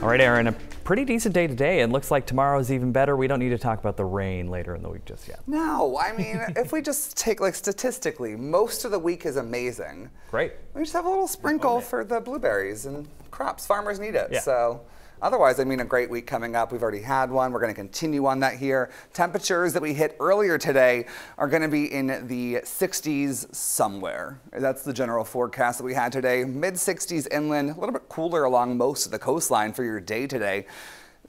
All right, Aaron, a pretty decent day today. It looks like tomorrow's even better. We don't need to talk about the rain later in the week just yet. No, I mean, if we just take, like, statistically, most of the week is amazing. Great. We just have a little sprinkle for the blueberries and crops. Farmers need it. Yeah. So otherwise, I mean, a great week coming up. We've already had one. We're going to continue on that here. Temperatures that we hit earlier today are going to be in the 60s somewhere. That's the general forecast that we had today. Mid 60s inland, a little bit cooler along most of the coastline for your day today.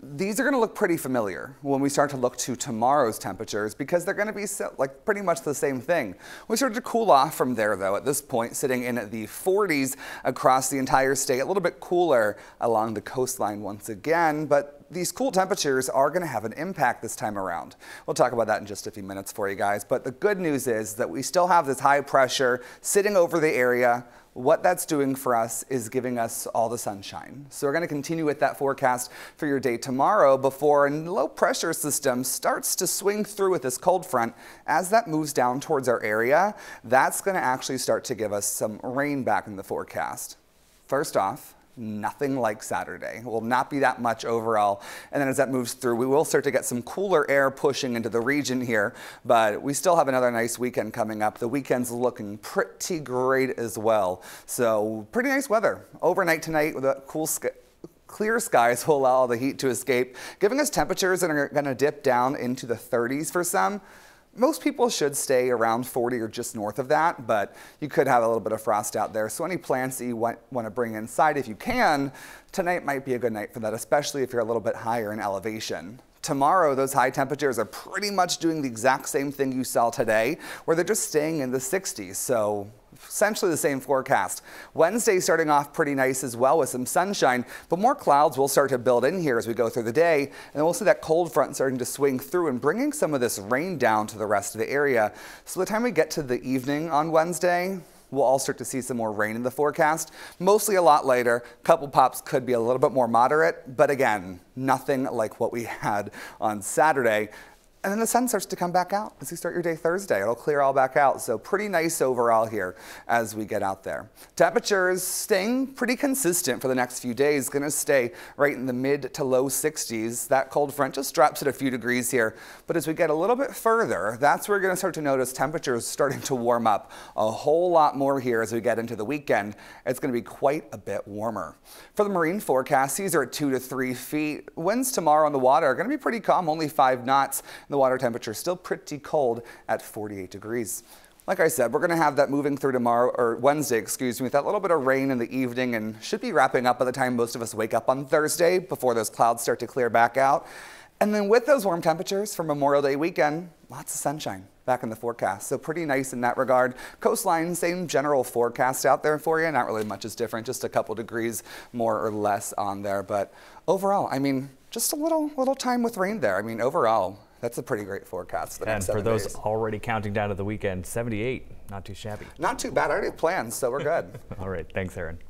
These are going to look pretty familiar when we start to look to tomorrow's temperatures because they're going to be like pretty much the same thing. We started to cool off from there though at this point, sitting in the 40s across the entire state, a little bit cooler along the coastline once again, but these cool temperatures are going to have an impact this time around. We'll talk about that in just a few minutes for you guys, but the good news is that we still have this high pressure sitting over the area. What that's doing for us is giving us all the sunshine. So we're going to continue with that forecast for your day tomorrow before a low pressure system starts to swing through with this cold front. As that moves down towards our area, that's going to actually start to give us some rain back in the forecast. First off, nothing like Saturday. It will not be that much overall. And then as that moves through, we will start to get some cooler air pushing into the region here, but we still have another nice weekend coming up. The weekend's looking pretty great as well. So pretty nice weather. Overnight tonight with a cool clear skies will allow all the heat to escape, giving us temperatures that are going to dip down into the 30s for some. Most people should stay around 40 or just north of that, but you could have a little bit of frost out there. So any plants that you want to bring inside, if you can, tonight might be a good night for that, especially if you're a little bit higher in elevation. Tomorrow, those high temperatures are pretty much doing the exact same thing you saw today, where they're just staying in the 60s. So essentially the same forecast. Wednesday starting off pretty nice as well with some sunshine, but more clouds will start to build in here as we go through the day. And then we'll see that cold front starting to swing through and bringing some of this rain down to the rest of the area. So by the time we get to the evening on Wednesday, we'll all start to see some more rain in the forecast, mostly a lot later. A couple pops could be a little bit more moderate, but again, nothing like what we had on Saturday. And then the sun starts to come back out as you start your day Thursday. It'll clear all back out. So pretty nice overall here as we get out there. Temperatures staying pretty consistent for the next few days. Going to stay right in the mid to low 60s. That cold front just drops it a few degrees here. But as we get a little bit further, that's where we're going to start to notice temperatures starting to warm up a whole lot more here as we get into the weekend. It's going to be quite a bit warmer. For the marine forecast, these are at 2 to 3 feet. Winds tomorrow on the water are going to be pretty calm, only 5 knots. The water temperature is still pretty cold at 48 degrees. Like I said, we're going to have that moving through tomorrow, or Wednesday, excuse me, with that little bit of rain in the evening and should be wrapping up by the time most of us wake up on Thursday before those clouds start to clear back out. And then with those warm temperatures for Memorial Day weekend, lots of sunshine back in the forecast. So pretty nice in that regard. Coastline, same general forecast out there for you. Not really much is different, just a couple degrees more or less on there. But overall, I mean, just a little time with rain there. I mean, overall, that's a pretty great forecast. And for those already counting down to the weekend, 78, not too shabby. Not too bad. I already have plans, so we're good. All right. Thanks, Aaron.